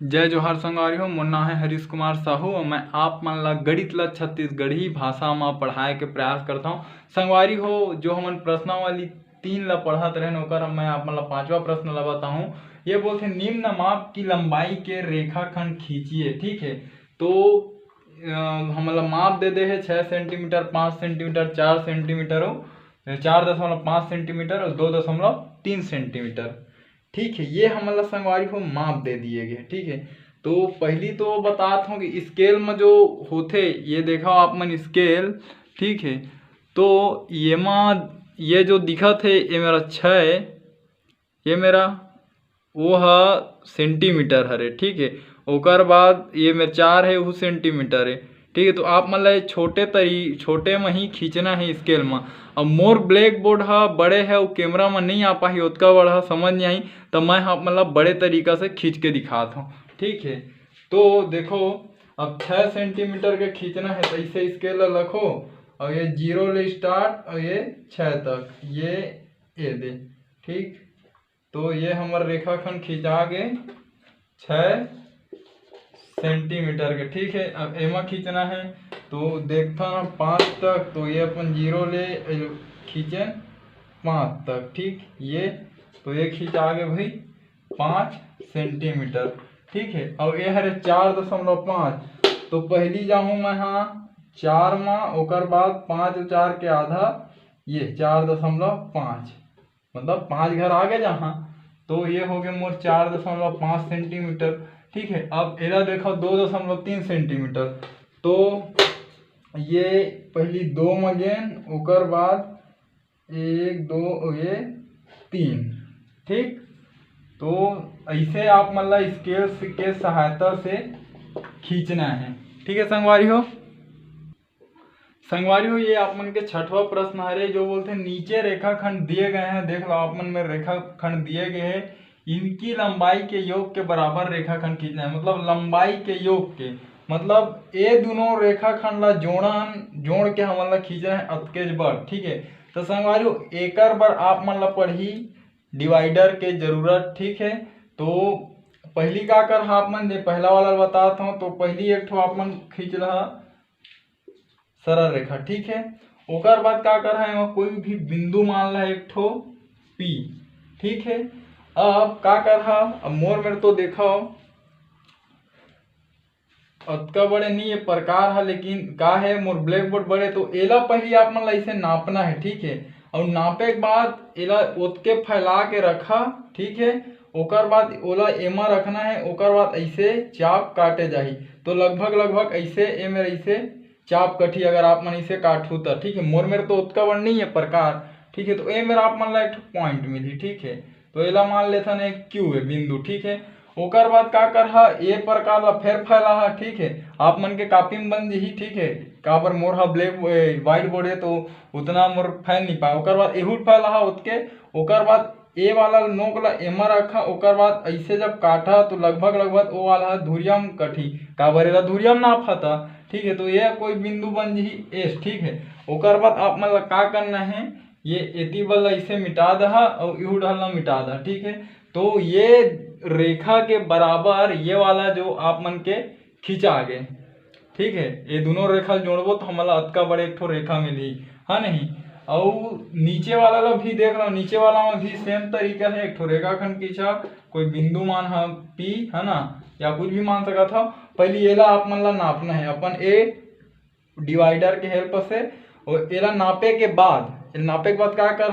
जय जोहार संगवारी हो। मोर नाम है हरीश कुमार साहू और मैं आप मन ला गणित ला छत्तीसगढ़ी भाषा में पढ़ाए के प्रयास करता हूँ। संगवारी हो, जो हमन प्रश्नावली 3 ला पढ़त रहे ओकर मैं आप मन ला 5वां प्रश्न ला बताऊँ। ये बोलते निम्न माप की लंबाई के रेखाखंड खींचिए। ठीक है, तो हमन ला माप दे दे है 6 सेंटीमीटर, 5 सेंटीमीटर, 4 सेंटीमीटर और 4.5 सेंटीमीटर और 2.3 सेंटीमीटर। ठीक है, ये हमला संगवारी हो माप दे दिए गए। ठीक है, तो पहली तो बतात हूँ कि स्केल में जो होते ये देखा आप मन स्केल। ठीक है, तो ये जो दिखत है ये मेरा 6, ये मेरा वो है सेंटीमीटर हरे। ठीक है, ओकर बाद ये मेरा 4 है वो सेंटीमीटर है। ठीक है, तो आप मतलब छोटे में ही खींचना है स्केल में। अब मोर ब्लैक बोर्ड है बड़े है वो कैमरा में नहीं आ पाही, उतना बड़ा समझ नहीं आई, तो मैं मतलब बड़े तरीका से खींच के दिखाता हूँ। ठीक है, तो देखो अब 6 सेंटीमीटर के खींचना है तो इसे स्केल रखो और ये 0 ले स्टार्ट और ये 6 तक ये दे। ठीक, तो ये हमारा रेखाखंड खींचा गए 6 सेंटीमीटर के। ठीक है, अब एमा खींचना है तो देखता ना 5 तक, तो ये अपन 0 ले खींचे 5 तक। ठीक, ये तो ये खींचा गए भाई 5 सेंटीमीटर। ठीक है, और ये हरे 4.5, तो पहली जाऊँ मैं हाँ 4 में, ओकर बाद 5 और 4 के आधा ये 4.5, मतलब 5 घर आगे जहाँ, तो ये हो गया मोर 4.5 सेंटीमीटर। ठीक है, अब एरा देखो 2.3 सेंटीमीटर, तो ये पहली 2 में गेन, ओकर बाद 1 2 ये 3। ठीक, तो ऐसे आप मतलब स्केल के सहायता से खींचना है। ठीक है संगवारी हो, ये आप मन के 6वां प्रश्न है जो बोलते हैं नीचे रेखाखंड दिए गए हैं। देख लो आप मन में रेखाखंड दिए गए हैं, इनकी लंबाई के योग के बराबर रेखाखंड खींचना है। मतलब लंबाई के योग के मतलब ये दोनों रेखाखंड ला जोड़ के हमन ला खींचना है अतकेज बर। ठीक है, तो संगवारी हो एकर बर आप मन ला पढ़ी डिवाइडर के जरूरत। ठीक है, तो पहली का कर आप मन दे पहला वाला बताता हूँ। तो पहली एक ठो आप मन खींच रहा सरल रेखा। ठीक है, ओकर बाद का कर है कोई भी बिंदु मान ला एक ठो P। ठीक है, अब का कर अब मोर मेरे तो देखो अतका बड़े नहीं है प्रकार है, लेकिन का है मोर ब्लैक बोर्ड बड़े, तो एला पहले आप मन ला इसे नापना है। ठीक है, और नापे के बाद एला ओतके फैला के रखा। ठीक है, ओकर बाद ओला एमा रखना है, ओकर बाद ऐसे चाप काटे जाही, तो लगभग ऐसे ए मेरे ऐसे चाप कटी अगर आप मन इसे काटू तो। ठीक है, मोर मेरे तो उतका बड़ नहीं है प्रकार। ठीक है, तो ए मेरा आप मन ला एक पॉइंट मिली। ठीक है, तो एला मान लेता ने क्यू है बिंदु। ठीक है, ओकर बाद का कर ए प्रकार ला फेर फैला। ठीक है, आप मन के कॉपी में बन जी। ठीक है, काबर मोर ब्लैक व्हाइट बोर्ड है तो उतना मोर फैल नहीं पाए। ओकर बाद एहू फैला उतके, ओकर बाद ए वाला नोक ला एमा रखा, ओकर बाद ऐसे जब काटा तो लगभग ओ वाला धुरिया में कटी, काबर एला धुरिया में नापा था। ठीक है, तो ये कोई बिंदु बन जी एस। ठीक है, ओकर बाद आप मन ला का करना है, ये एती बल ऐसे मिटा दहा और इहू ढलना मिटा दहा। ठीक है, तो ये रेखा के बराबर ये वाला जो आप मन के खींचा गए। ठीक है, ये दोनों रेखा जोड़बो तो हमला अतका बड़े एक ठो रेखा मिली है नहीं। और नीचे वाला ला भी देख लो, नीचे वाला में भी सेम तरीका है, एक ठो रेखाखंड खींचा, कोई बिंदु मान है P है ना, या कुछ भी मान सका था। पहले ये ला आप मन ला नापना है अपन ए डिवाइडर के हेल्प से, और एला नापे के बाद का कर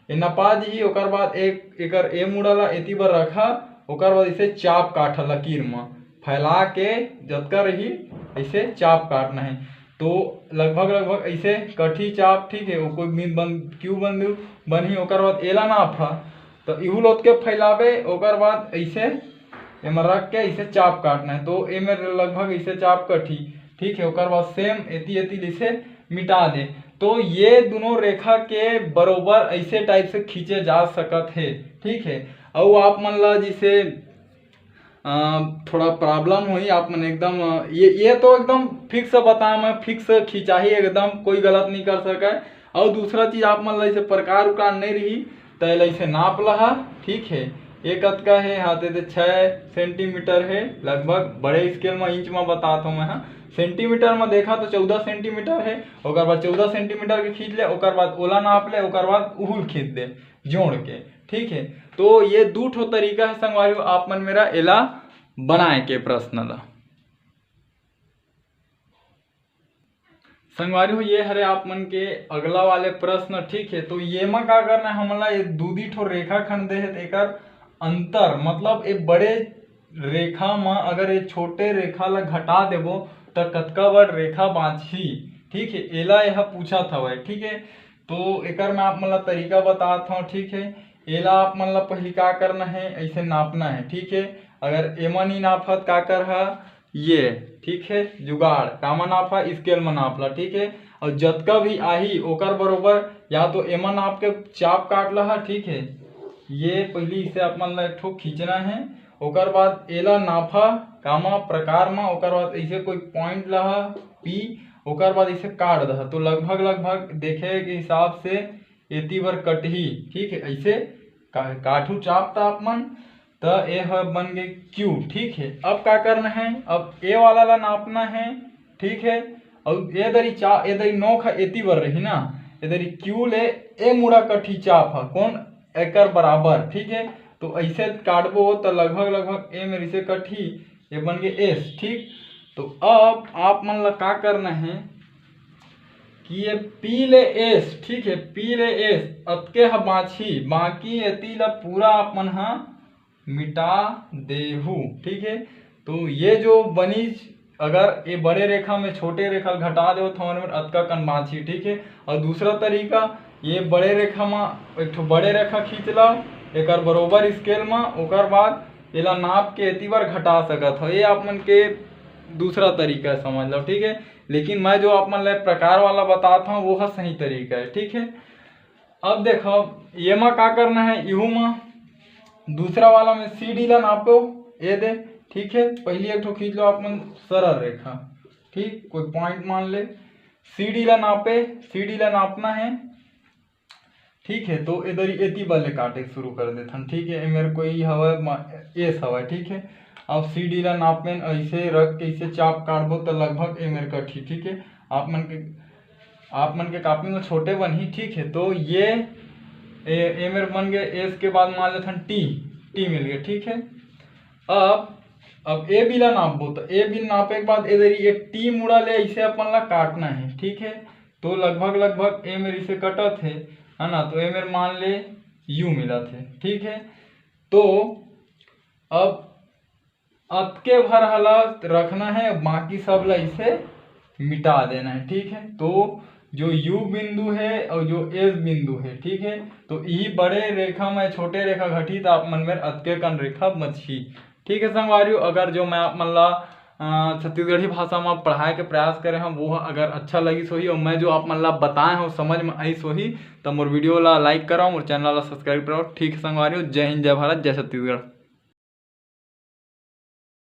ये नपा जी। ओकर बाद एकर ए मुड़ला एती बर रखा, ओकर बाद इसे चाप काटा लकीर में फैला के जतका रही ऐसे चाप काटना है, तो लगभग ऐसे कठी चाप। ठीक है, वो कोई क्यों बनी ओकर बाद एला नापा, तो इहू लोट के फैलावे, ओकर बाद ऐसे एमा रख के ऐसे चाप काटना है, तो ए में लगभग ऐसे चाप कठी। ठीक है, ओकर बाद सेम एती इसे मिटा दे, तो ये दोनों रेखा के बरोबर ऐसे टाइप से खींचे जा सकत है। ठीक है, और आप मन ला जिसे थोड़ा प्रॉब्लम हुई आप मन एकदम ये तो एकदम फिक्स बताया मैं, फिक्स खिंचाही एकदम कोई गलत नहीं कर सके। और दूसरा चीज आप मन ला इसे प्रकार उकार नहीं रही तो ऐसे नाप लहा। ठीक है, एक अतका है हाँ दे 6 सेंटीमीटर है लगभग। बड़े स्केल में इंच में बताता हूँ मैं। हाँ सेंटीमीटर में देखा तो 14 सेंटीमीटर है। ओकर बाद 14 सेंटीमीटर के खींच ले, ओकर बाद ओला नाप ले, ओकर बाद उहुल खींच दे जोड़ के। ठीक है, तो ये दू ठो तरीका है संगवारी आप मन मेरा एला बनाए के प्रश्न ला। संगवारी हो ये हरे आप मन के अगला वाले प्रश्न। ठीक है, तो ये में का करना है हमला ये दूधी ठो रेखा खंड दे है एकर अंतर मतलब ये बड़े रेखा में अगर ये छोटे रेखा ला घटा देबो तो कतका बड़ रेखा बांचही। ठीक है, एला यह पूछा था। ठीक है, तो एकर में आप मन ला तरीका बताता हूँ। ठीक है, एला आप मन ला पहले का करना है ऐसे नापना है। ठीक है, अगर एमा नहीं नापत का कर ये ठीक है जुगाड़ कामा नापा स्केल में नापला। ठीक है, और जतका भी आही ओकर बरोबर या तो एमा नाप के चाप काट ला। ठीक है, ये पहले इसे आप मन ला एक ठो खींचना है। ओकर बाद एला नाफा कामा प्रकार में, ओकर बाद ऐसे कोई पॉइंट ला पी, ओकर बाद इसे काट दह तो लगभग देखे के हिसाब से एती बर कटही। ठीक है, ऐसे काठू चाप था आप मन तो ए बन गए क्यू। ठीक है, अब क्या करना है, अब ए वाला ला नापना है। ठीक है, और ए दरी नोक एती बर रही ना, ए दरी क्यू ले ए मुड़ा कठी चाप है कौन एकर बराबर। ठीक है, तो ऐसे काटबो तो लगभग ए मेरी से कठी ये बन गए एस। ठीक, तो अब आप मन ला का करना है कि ये पी ले एस। ठीक है, पी ले एस अतके ह बाछी बाकी एती ला पूरा आप मन हा मिटा देहू। ठीक है, तो ये जो बनी अगर ये बड़े रेखा में छोटे रेखा घटा दो तो हमारे अतका कन बाछी। ठीक है, और दूसरा तरीका ये बड़े रेखा में एक ठो बड़े रेखा खींच ला एक बरोबर स्केल में, ओकर बाद एला नाप के एती बार घटा सकत हो। ये आप मन के दूसरा तरीका है समझ लो। ठीक है, लेकिन मैं जो आप मन ला प्रकार वाला बताता हूँ वो है सही तरीका है। ठीक है, अब देखो ये में का करना है, यू में दूसरा वाला में सी डी ला नापो ए दे। ठीक है, पहले एक ठो खींच लो आप मन सरल रेखा। ठीक, कोई पॉइंट मान ले सी डी ला नापे, सी डी ला नापना है। ठीक है, तो इधर एती वाले काटे शुरू कर देथन। ठीक है, मेरे कोई हवा एस हवा। ठीक है, अब सी डी ला नाप में ऐसे रख के इसे चाप काटबो तो लगभग ए मेरे कठी। ठीक है, आप मन के कापी में छोटे बनी। ठीक है, तो ये ए मेरे बन गए एस के बाद मान लेते टी मिल गया। ठीक है, अब ए बिला नापबो तो ए बिल नापे के बाद इधर ये टी मुड़ा ले ऐसे अपन ला काटना है। ठीक है, तो लगभग ए मेरे से कटत है ना, तो ए मेरे मान ले यू मिला थे। ठीक है, तो अब अतके भर हला रखना है, बाकी सब ला इसे मिटा देना है। ठीक है, तो जो U बिंदु है और जो S बिंदु है। ठीक है, तो यही बड़े रेखा में छोटे रेखा घटी तो आप मन में अतके कन रेखा मछी। ठीक है संगवारियों, अगर जो मैं आप मन ला छत्तीसगढ़ी भाषा में पढ़ाए के प्रयास करे हम वो अगर अच्छा लगी सोही और मैं जो आप मन ला बताए हो समझ में आई सोही तो मोर वीडियो ला लाइक कराओ, मोर चैनल ला सब्सक्राइब कराओ। ठीक है संगवारियों, जय हिंद, जय भारत, जय छत्तीसगढ़।